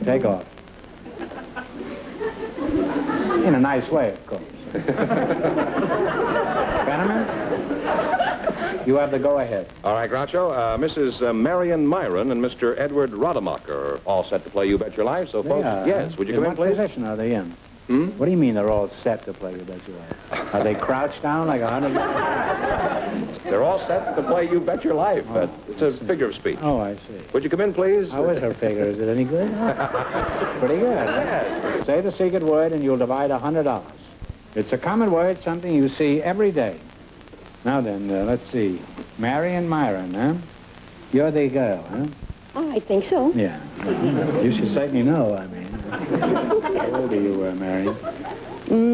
Take off. In a nice way, of course. Gentlemen, you have the go-ahead. All right, Groucho. Mrs. Marion Myron and Mr. Edward Rademacher are all set to play You Bet Your Life. So, folks, yes, would you come in, please? What position are they in? What do you mean they're all set to play You Bet Your Life? Are they crouched down like 100? They're all set to play You Bet Your Life. It's a figure of speech. Oh, I see. Would you come in, please? How is her figure? Is it any good? Pretty good. Huh? Say the secret word and you'll divide $100. It's a common word, something you see every day. Now then, let's see. Marion Myron, huh? You're the girl, huh? Oh, I think so. Yeah. You should certainly know, I mean. How old are you, Marion?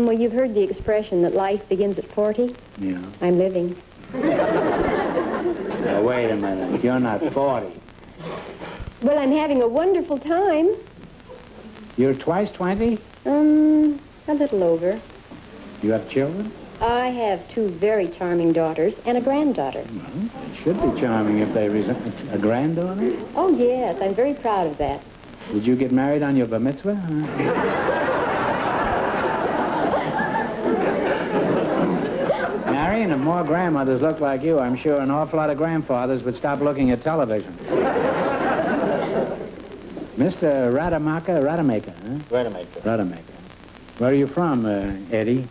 Well, you've heard the expression that life begins at 40. Yeah. I'm living. Now, wait a minute. You're not 40. Well, I'm having a wonderful time. You're twice 20? A little over. You have children? I have 2 very charming daughters and a granddaughter. Well, it should be charming if they a granddaughter? Oh, yes, I'm very proud of that. Did you get married on your bar mitzvah? Marion, if more grandmothers looked like you, I'm sure an awful lot of grandfathers would stop looking at television. Mr. Rademacher, huh? Rademacher. Where are you from, Eddie?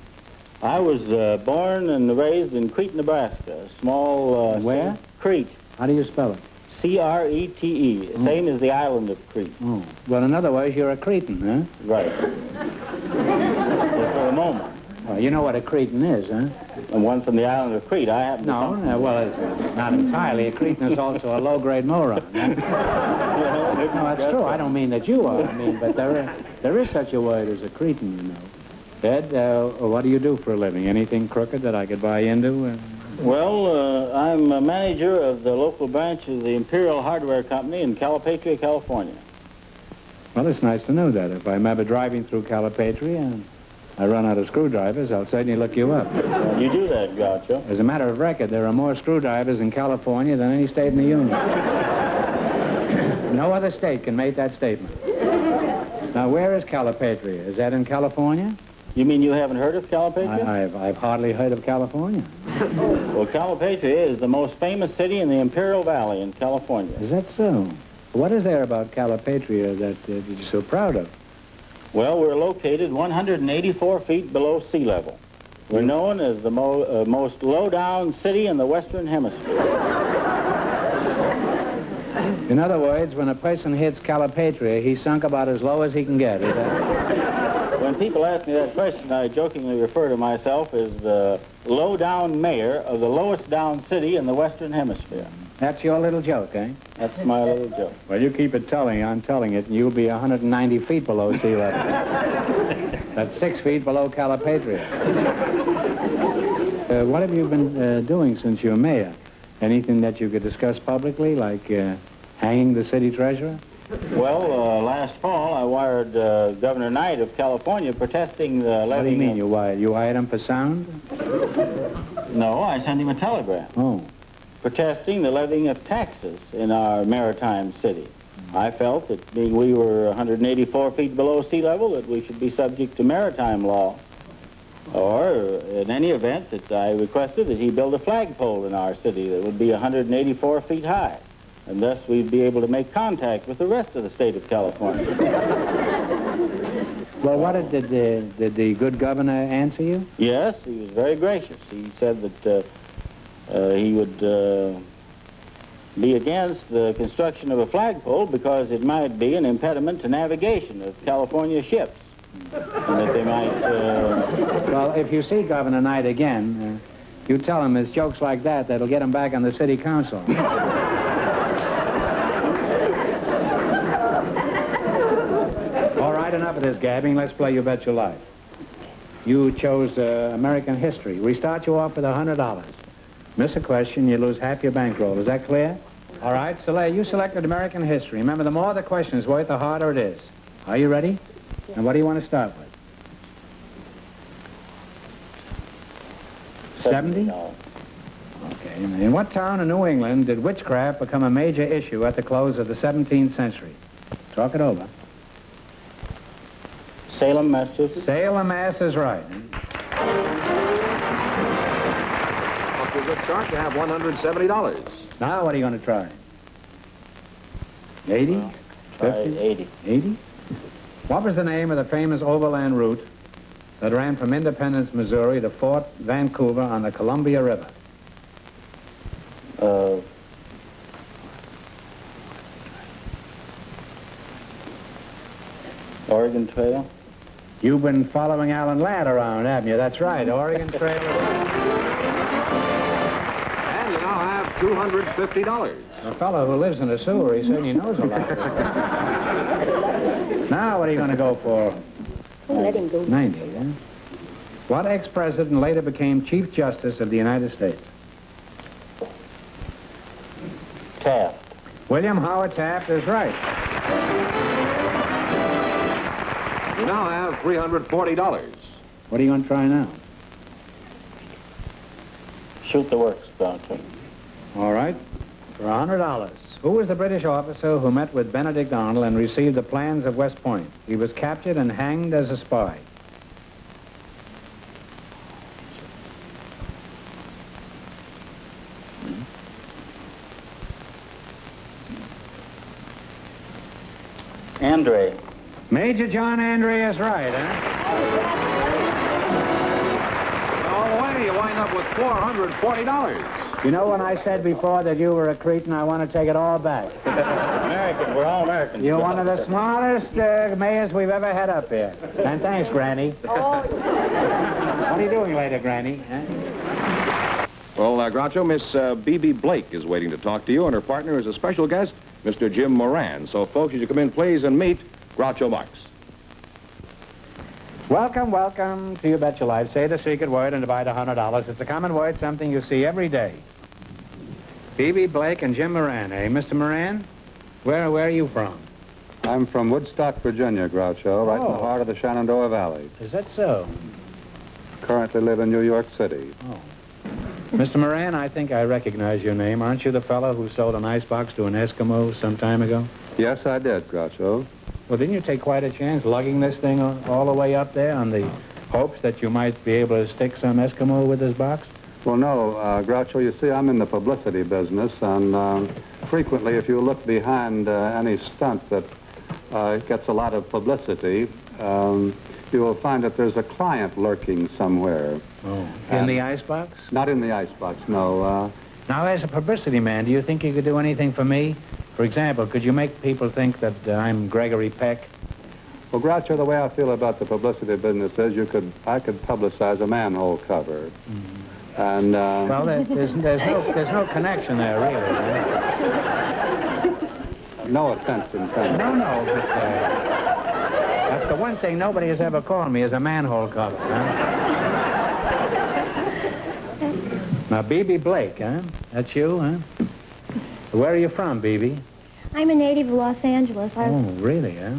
I was born and raised in Crete, Nebraska, a small... Where? Crete. How do you spell it? C-R-E-T-E, same as the island of Crete. Oh. Well, in other words, you're a Cretan, huh? Right. For the moment. Well, you know what a Cretan is, huh? And one from the island of Crete. I happen to come... well, it's not entirely. A Cretan is also a low-grade moron. Huh? No, that's true. I don't mean that you are. I mean, but there is such a word as a Cretan, you know. Ed, what do you do for a living? Anything crooked that I could buy into? Well, I'm a manager of the local branch of the Imperial Hardware Company in Calipatria, California. Well, it's nice to know that. If I'm ever driving through Calipatria and I run out of screwdrivers, I'll certainly look you up. Well, you do that, Groucho. As a matter of record, there are more screwdrivers in California than any state in the Union. No other state can make that statement. Now, where is Calipatria? Is that in California? You mean you haven't heard of Calipatria? I've hardly heard of California. Well, Calipatria is the most famous city in the Imperial Valley in California. Is that so? What is there about Calipatria that you're so proud of? Well, we're located 184 feet below sea level. We're known as the most low-down city in the Western Hemisphere. In other words, when a person hits Calipatria, he's sunk about as low as he can get, is that? When people ask me that question, I jokingly refer to myself as the low-down mayor of the lowest-down city in the Western Hemisphere. That's your little joke, eh? That's my little joke. Well, you keep it telling, I'm telling it, and you'll be 190 feet below sea level. That's 6 feet below Calipatria. What have you been doing since you're mayor? Anything that you could discuss publicly, like hanging the city treasurer? Well, last fall, I wired Governor Knight of California protesting the levy... What do you mean, you wired? You wired him for sound? No, I sent him a telegram. Oh. Protesting the levying of taxes in our maritime city. I felt that being we were 184 feet below sea level, that we should be subject to maritime law. Or, in any event, that I requested that he build a flagpole in our city that would be 184 feet high. And thus we'd be able to make contact with the rest of the state of California. Well, what did the good governor answer you? Yes, he was very gracious. He said that he would be against the construction of a flagpole because it might be an impediment to navigation of California ships. And that they might... Well, if you see Governor Knight again, you tell him it's jokes like that that'll get him back on the city council. All right, enough of this gabbing. Let's play You Bet Your Life. You chose American history. We start you off with $100. Miss a question, you lose half your bankroll. Is that clear? All right, Soleil, you selected American history. Remember, the more the question is worth, the harder it is. Are you ready? Yes. And what do you want to start with? 70? Okay. In what town in New England did witchcraft become a major issue at the close of the 17th century? Talk it over. Salem, Massachusetts. Salem, Mass is right. Off to a good start. You have $170. Now, what are you going to try? 80? Try 50? 80. 80? What was the name of the famous overland route that ran from Independence, Missouri to Fort Vancouver on the Columbia River? Oregon Trail. You've been following Alan Ladd around, haven't you? That's right, Oregon Trail. And you now have $250. A fellow who lives in a sewer, he certainly knows a lot. Now, what are you going to go for? Oh, let him go. 90, yeah? What ex-president later became Chief Justice of the United States? Taft. William Howard Taft is right. You now have $340. What are you going to try now? Shoot the works, Groucho. All right, for $100. Who was the British officer who met with Benedict Arnold and received the plans of West Point? He was captured and hanged as a spy. Andre. Major John Andre is right, huh? All the way, you wind up with $440. You know, when I said before that you were a cretin, I want to take it all back. American. We're all Americans. You're one of the smartest mayors we've ever had up here. And thanks, Granny. What are you doing later, Granny? Huh? Well, Groucho, Miss B.B. Blake is waiting to talk to you, and her partner is a special guest, Mr. Jim Moran. So, folks, as you come in, please, and meet Groucho Marx. Welcome, welcome to You Bet Your Life. Say the secret word and divide $100. It's a common word, something you see every day. B.B. Blake and Jim Moran, eh? Mr. Moran, where are you from? I'm from Woodstock, Virginia, Groucho, right in the heart of the Shenandoah Valley. Is that so? Currently live in New York City. Oh. Mr. Moran, I think I recognize your name. Aren't you the fellow who sold an icebox to an Eskimo some time ago? Yes, I did, Groucho. Well, didn't you take quite a chance lugging this thing all the way up there on the hopes that you might be able to stick some Eskimo with this box? Well, no, Groucho, you see, I'm in the publicity business, and frequently, if you look behind any stunt that gets a lot of publicity, you will find that there's a client lurking somewhere. Oh. In the icebox? Not in the icebox, no. Now, as a publicity man, do you think you could do anything for me? For example, could you make people think that I'm Gregory Peck? Well, Groucho, the way I feel about the publicity business is I could publicize a manhole cover. Mm-hmm. And, well, there's no connection there, really. Right? No offense intended. No, but that's the one thing nobody has ever called me is a manhole cover, huh? Now, B.B. Blake, huh? That's you, huh? Where are you from, B.B.? I'm a native of Los Angeles. Oh, really, huh?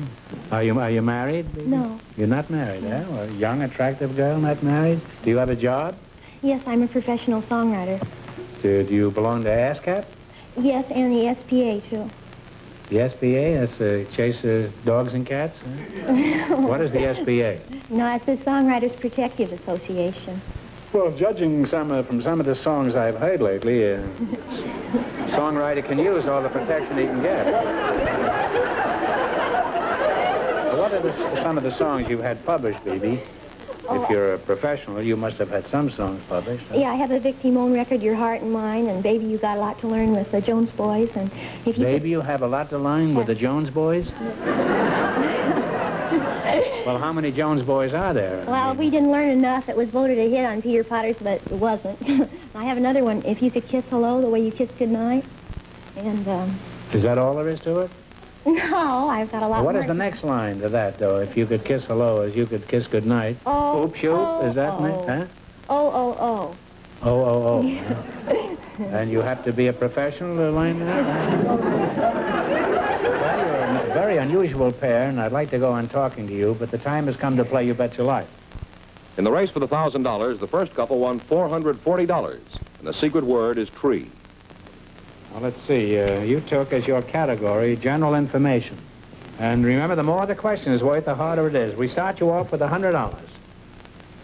Are you married, B.B.? No. You're not married, huh? Well, a young, attractive girl, not married? Do you have a job? Yes, I'm a professional songwriter. Do you belong to ASCAP? Yes, and the SPA, too. The SPA? That's Chase Dogs and Cats? Huh? What is the SPA? No, it's the Songwriters Protective Association. Well, judging from some of the songs I've heard lately, a songwriter can use all the protection he can get. What are some of the songs you've had published, B.B.? If you're a professional, you must have had some songs published. Huh? Yeah, I have a Vic Damone record, Your Heart and Mine, and Baby, You Got a Lot to Learn with the Jones Boys. And if you Baby, You Have a Lot to Learn with the Jones Boys? Well, how many Jones Boys are there? Well, we didn't learn enough. It was voted a hit on Peter Potter's, but it wasn't. I have another one, If You Could Kiss Hello, the way you kiss goodnight. And, Is that all there is to it? No, I've got a lot more. What is the next line to that, though? If you could kiss hello as you could kiss goodnight. Oh, Oop, shoop, is that it? Huh? Oh. Oh. And you have to be a professional to learn that? Well, you're a very unusual pair, and I'd like to go on talking to you, but the time has come to play You Bet Your Life. In the race for the $1,000, the first couple won $440, and the secret word is tree. Well, let's see. You took as your category general information. And remember, the more the question is worth, the harder it is. We start you off with $100.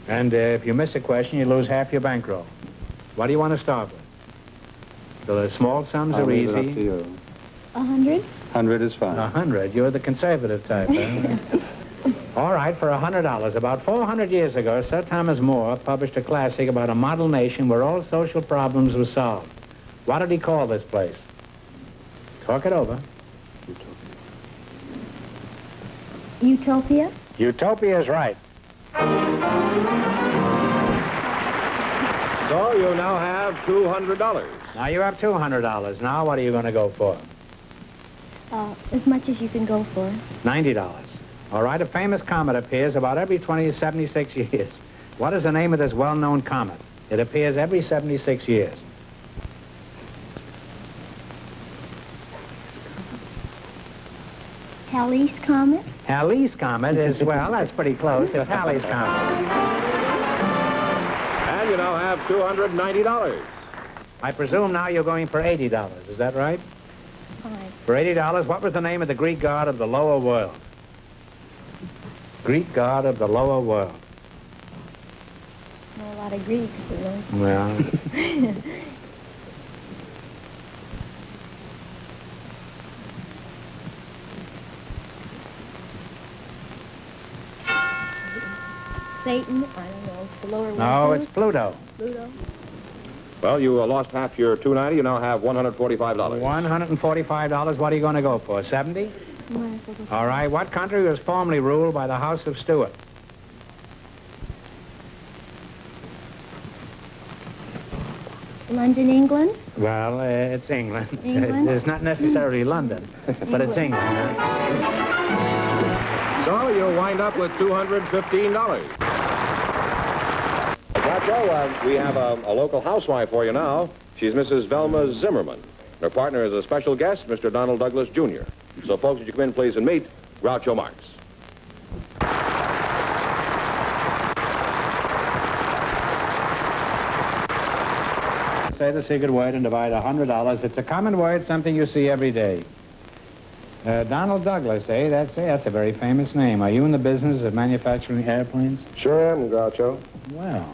And if you miss a question, you lose half your bankroll. What do you want to start with? So the small sums I'll are leave it up easy. to you. 100? 100 is fine. 100. You're the conservative type, huh? All right, for $100. About 400 years ago, Sir Thomas More published a classic about a model nation where all social problems were solved. What did he call this place? Talk it over. Utopia? Utopia is right. So you now have $200. Now you have $200. Now what are you going to go for? As much as you can go for. $90. All right, a famous comet appears about every 76 years. What is the name of this well-known comet? It appears every 76 years. Halley's Comet? Halley's Comet is, well, that's pretty close. It's Halley's Comet. And you now have $290. I presume now you're going for $80. Is that right? Fine. For $80, what was the name of the Greek god of the lower world? Greek god of the lower world. Know a lot of Greeks, you know. Well, Satan? I don't know. The lower no, world. it's Pluto. Pluto. Well, you lost half your $290. You now have $145. $145. What are you going to go for? 70? All right. What country was formerly ruled by the House of Stuart? London, England? Well, it's England. England? It's not necessarily London, but it's England. Huh? So you wind up with $215. Groucho, we have a local housewife for you now. She's Mrs. Velma Zimmerman. Her partner is a special guest, Mr. Donald Douglas, Jr. So, folks, would you come in, please, and meet Groucho Marx. Say the secret word and divide $100. It's a common word, something you see every day. Donald Douglas, eh? That's a very famous name. Are you in the business of manufacturing airplanes? Sure am, Groucho. Well,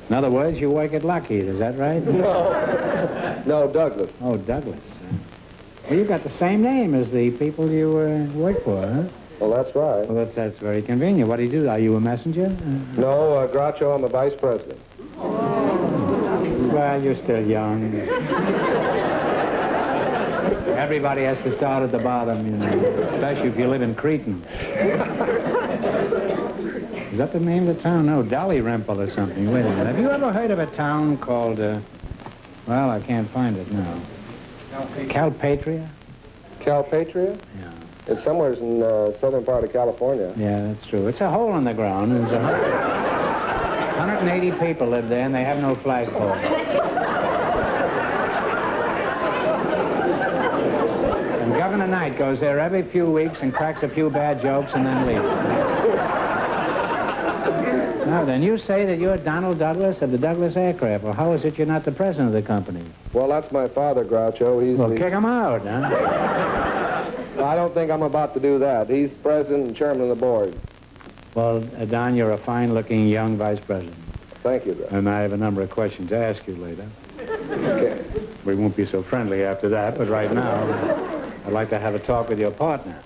in other words, you work at Lockheed, is that right? No. No, Douglas. Oh, Douglas. Well, you've got the same name as the people you work for, huh? Well, that's right. Well, that's very convenient. What do you do? Are you a messenger? No, Groucho, I'm the vice president. Well, you're still young. Everybody has to start at the bottom, you know, especially if you live in Cretan. Is that the name of the town? No, Dalrymple or something. Wait a minute. Have you ever heard of a town called, well, I can't find it now. Calpatria? Calpatria? Yeah. It's somewhere in southern part of California. Yeah, that's true. It's a hole in the ground. And 180 people live there, and they have no flagpole. And Governor Knight goes there every few weeks and cracks a few bad jokes and then leaves. Now, then, you say that you're Donald Douglas of the Douglas Aircraft. Well, how is it you're not the president of the company? Well, that's my father, Groucho. He's Well, the... kick him out, huh? I don't think I'm about to do that. He's president and chairman of the board. Well, Don, you're a fine-looking young vice president. Thank you, Groucho. And I have a number of questions to ask you later. Okay. We won't be so friendly after that, but right now, I'd like to have a talk with your partner.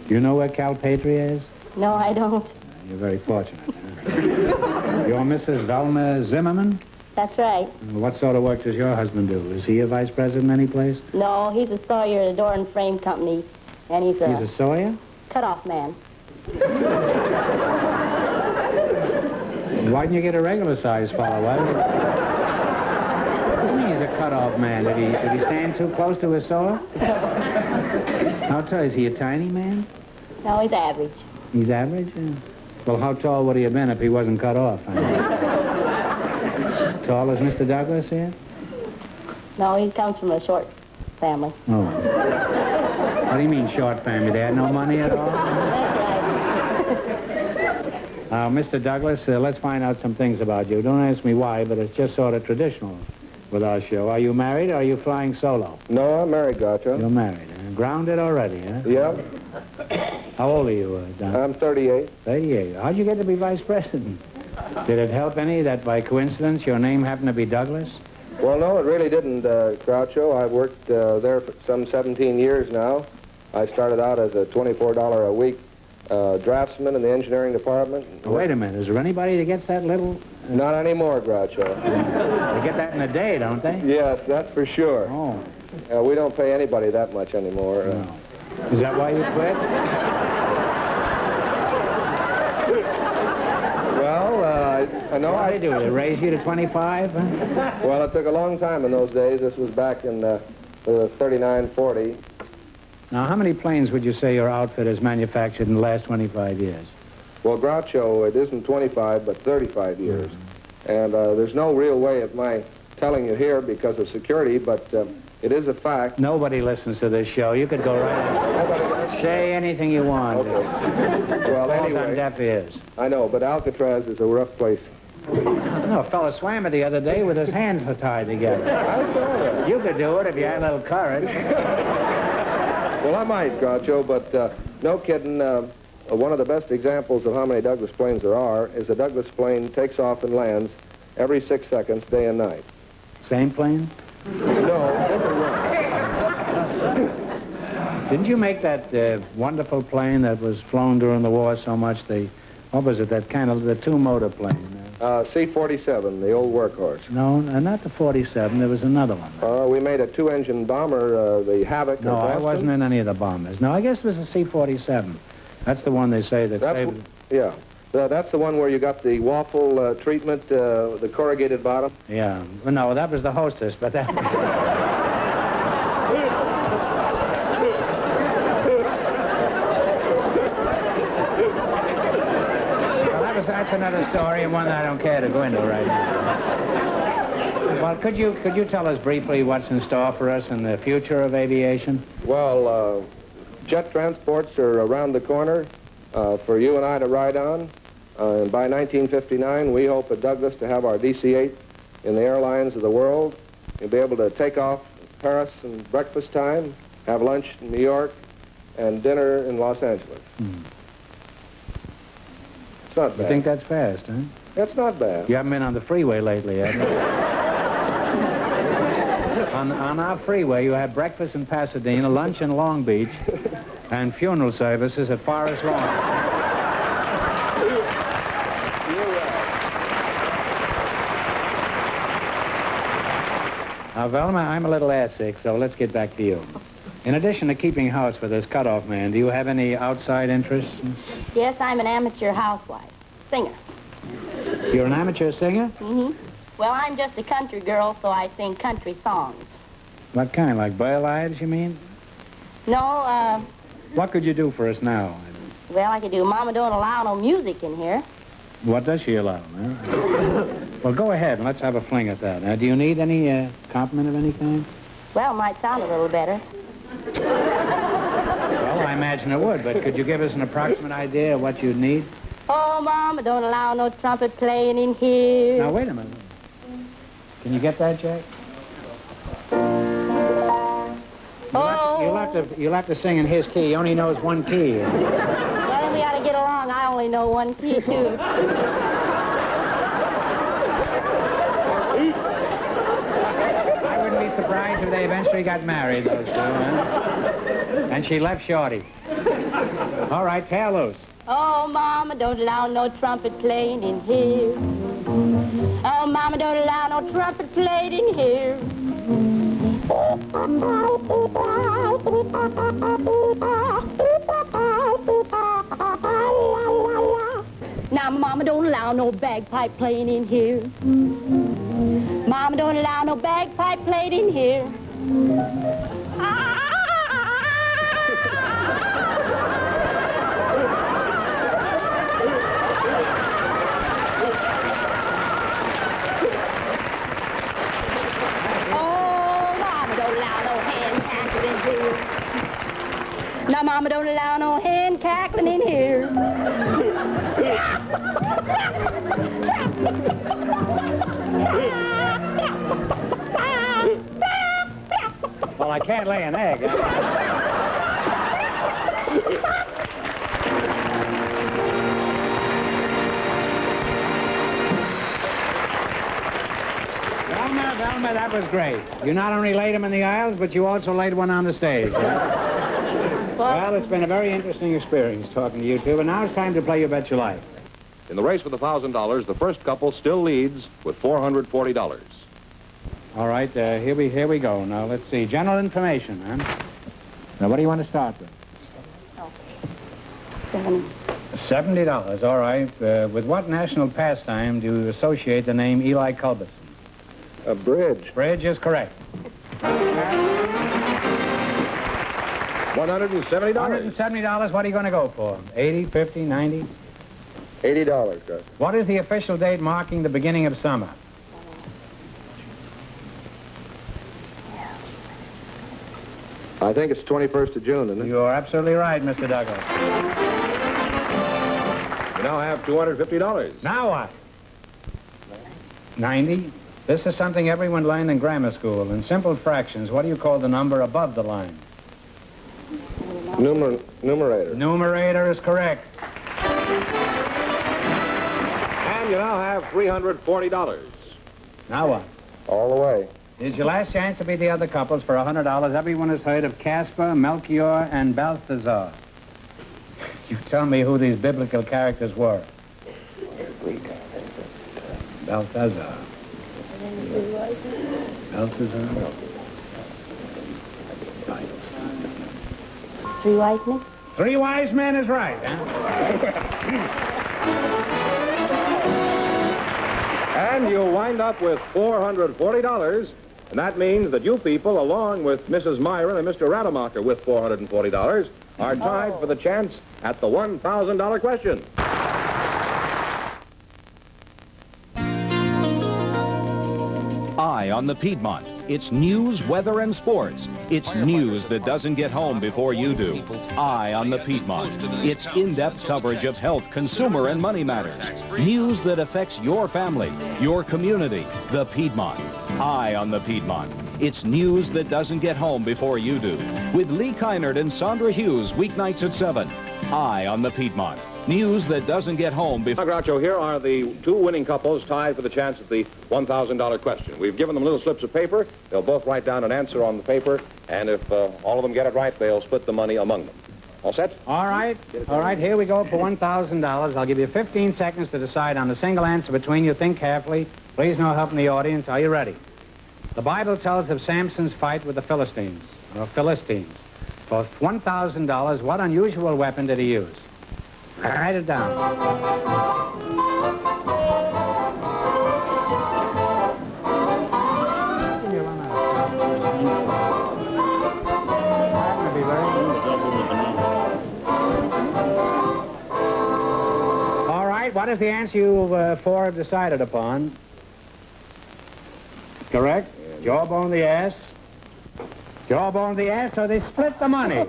Do you know where Calpatria is? No, I don't. You're very fortunate. Huh? You're Mrs. Velma Zimmerman? That's right. What sort of work does your husband do? Is he a vice president any place? No, he's a sawyer at a door and frame company, and he's He's a sawyer? cut-off man. Why didn't you get a regular-sized fellow? What do you mean he's a cut-off man? Did he stand too close to his saw? How tall? Is he a tiny man? No, he's average. He's average? Yeah. Well, how tall would he have been if he wasn't cut off? I mean? Tall as Mr. Douglas here? No, he comes from a short family. Oh. What do you mean, short family? They had no money at all? That's right. Mr. Douglas, let's find out some things about you. Don't ask me why, but it's just sort of traditional with our show. Are you married or are you flying solo? No, I'm married, Groucho. You're married, huh? Grounded already, huh? Yep. How old are you, Don? I'm 38. 38. How'd you get to be vice president? Did it help any that by coincidence your name happened to be Douglas? Well, no, it really didn't, Groucho. I've worked there for some 17 years now. I started out as a $24 a week draftsman in the engineering department. Wait a minute. Is there anybody that gets that little? Not anymore, Groucho. They get that in a day, don't they? Yes, that's for sure. Oh. We don't pay anybody that much anymore. No. Is that why you quit? Well, I know What did they do? They raise you to 25? Huh? Well, it took a long time in those days. This was back in the 39, 40. Now, how many planes would you say your outfit has manufactured in the last 25 years? Well, Groucho, it isn't 25, but 35 years. And there's no real way of my telling you here because of security, but it is a fact. Nobody listens to this show. You could go right ahead. Say anything you want. Okay. Well, Well, on anyway, deaf ears. I know, but Alcatraz is a rough place. No, a fellow swam it the other day with his hands tied together. I saw that. You could do it if you had a little courage. Well, I might, Groucho, but no kidding. One of the best examples of how many Douglas planes there are is a Douglas plane takes off and lands every 6 seconds, day and night. Same plane? No, different one. Didn't you make that wonderful plane that was flown during the war so much? What was it, that kind of, the two-motor plane? C-47, the old workhorse. No, not the 47. There was another one. We made a two-engine bomber, the Havoc. No, I wasn't in any of the bombers. No, I guess it was a C-47. That's the one they say that saved... Yeah. That's the one where you got the waffle treatment, the corrugated bottom? Yeah. Well, no, that was the hostess, but that... That's another story, and one that I don't care to go into right now. Well, could you tell us briefly what's in store for us in the future of aviation? Well, jet transports are around the corner for you and I to ride on. And by 1959, we hope at Douglas to have our DC-8 in the airlines of the world. You'll be able to take off Paris in breakfast time, have lunch in New York, and dinner in Los Angeles. It's not bad. You think that's fast, huh? It's not bad. You haven't been on the freeway lately, have you? on our freeway, you have breakfast in Pasadena, lunch in Long Beach, and funeral services at Forest Lawn. Now, Velma, I'm a little airsick, so let's get back to you. In addition to keeping house for this cutoff man, do you have any outside interests? Yes, I'm an amateur housewife. Singer. You're an amateur singer? Mm-hmm. Well, I'm just a country girl, so I sing country songs. What kind, like ballads, you mean? No, What could you do for us now? well, I could do Mama Don't Allow No Music in here. What does she allow? Huh? Well, go ahead and let's have a fling at that. Now, do you need any compliment of any kind? Well, it might sound a little better. Well, I imagine it would, but could you give us an approximate idea of what you'd need? Oh, Mama, don't allow no trumpet playing in here. Now, wait a minute. Can you get that, Jack? You'll have to sing in his key. He only knows one key. Well, we ought to get along. I only know one key, too. I wouldn't be surprised if they eventually got married, those two, huh? And she left Shorty. All right, tear loose. Oh, Mama, don't allow no trumpet playing in here. Oh, Mama, don't allow no trumpet playing in here. Now, Mama, don't allow no bagpipe playing in here. Mama, don't allow no bagpipe playing in here. Now, Mama, don't allow no hen cackling in here. Well, I can't lay an egg. Remember, that was great. You not only laid them in the aisles, but you also laid one on the stage. Well, it's been a very interesting experience talking to you two, but now it's time to play You Bet Your Life. In the race for the $1,000, the first couple still leads with $440. All right, here we go. Now, let's see. General information, huh? Now, what do you want to start with? $70, all right. With what national pastime do you associate the name Eli Culbertson? A bridge. Bridge is correct. $170. $170, what are you going to go for? 80, 50, 90? $80, Gus. What is the official date marking the beginning of summer? I think it's 21st of June, isn't it? You're absolutely right, Mr. Douglas. You now have $250. Now what? 90? This is something everyone learned in grammar school. In simple fractions, what do you call the number above the line? Numerator. Numerator is correct. And you now have $340. Now what? All the way. Here's your last chance to beat the other couples for $100. Everyone has heard of Caspar, Melchior, and Balthazar. You tell me who these biblical characters were. Balthazar. Balthazar. Three wise men? Three wise men is right, huh? And you'll wind up with $440, and that means that you people, along with Mrs. Myron and Mr. Rademacher with $440, are tied for the chance at the $1,000 question. Eye on the Piedmont. It's news, weather, and sports. It's news that doesn't get home before you do. Eye on the Piedmont. It's in-depth coverage of health, consumer, and money matters. News that affects your family, your community, the Piedmont. Eye on the Piedmont. It's news that doesn't get home before you do. With Lee Kynard and Sandra Hughes, weeknights at 7. Eye on the Piedmont. News that doesn't get home before... Now, Groucho, here are the two winning couples tied for the chance at the $1,000 question. We've given them little slips of paper. They'll both write down an answer on the paper, and if all of them get it right, they'll split the money among them. All set? All right. All right, here we go for $1,000. I'll give you 15 seconds to decide on a single answer between you. Think carefully. Please, no help in the audience. Are you ready? The Bible tells of Samson's fight with the Philistines. For $1,000, what unusual weapon did he use? Write it down. All right, what is the answer you four have decided upon? Correct? Jawbone the ass. Jawbone the ass, so they split the money.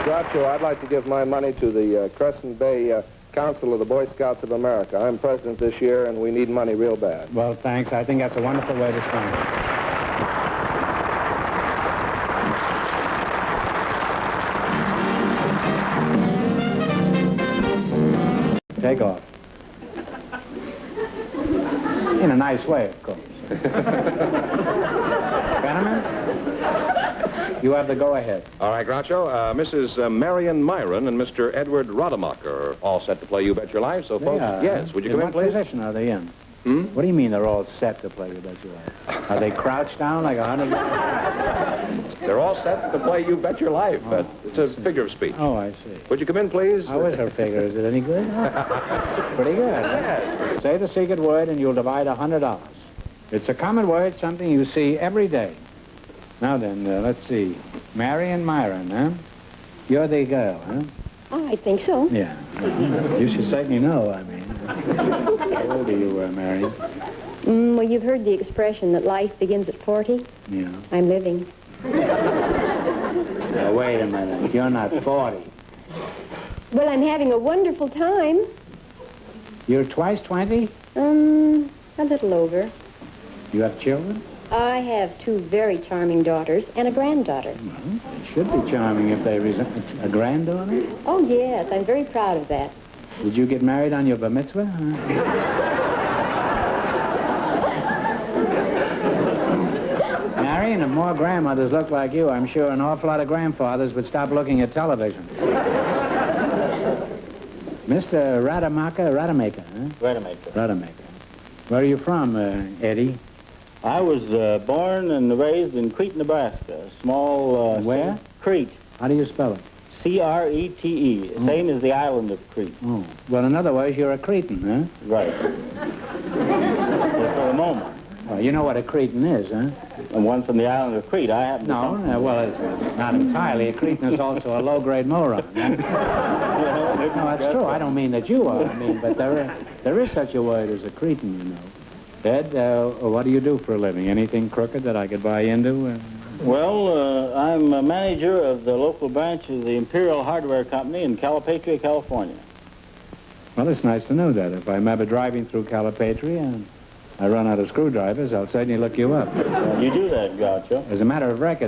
Groucho, I'd like to give my money to the Crescent Bay Council of the Boy Scouts of America. I'm president this year, and we need money real bad. Well, thanks. I think that's a wonderful way to spend it. Take off. In a nice way, of course. Gentlemen, you have the go-ahead. All right, Groucho. Mrs. Marion Myron and Mr. Edward Rademacher are all set to play You Bet Your Life. So, folks, yes. Would you come in, please? What position are they in? What do you mean they're all set to play You Bet Your Life? Are they crouched down like 100? They're all set to play You Bet Your Life. But it's a figure of speech. Oh, I see. Would you come in, please? How is her figure? Is it any good? Pretty good. Say the secret word and you'll divide $100. It's a common word, something you see every day. Now then, let's see. Marion Myron, huh? You're the girl, huh? Oh, I think so. Yeah. You should certainly know, I mean. How old are you, Marion? Well, you've heard the expression that life begins at 40. Yeah. I'm living. Now, wait a minute. You're not 40. Well, I'm having a wonderful time. You're twice 20? A little over. You have children? I have 2 very charming daughters and a granddaughter. Well, it should be charming if they resemble a granddaughter. Oh, yes, I'm very proud of that. Did you get married on your bar mitzvah? Marion, if more grandmothers looked like you, I'm sure an awful lot of grandfathers would stop looking at television. Mr. Rademacher, huh? Rademacher. Where are you from, Eddie? I was born and raised in Crete, Nebraska. A small... Where? Crete. How do you spell it? C-R-E-T-E. Same as the island of Crete. Oh. Well, in other words, you're a Cretan, huh? Right. For the moment. Well, you know what a Cretan is, huh? And one from the island of Crete. I happen to No, come- well, it's not entirely. A Cretan is also a low-grade moron. Huh? No, that's true. I don't mean that you are. I mean, but there is such a word as a Cretan, you know. Ed, what do you do for a living? Anything crooked that I could buy into? Well, I'm a manager of the local branch of the Imperial Hardware Company in Calipatria, California. Well, it's nice to know that. If I'm ever driving through Calipatria and I run out of screwdrivers, I'll certainly look you up. You do that, Groucho. As a matter of record,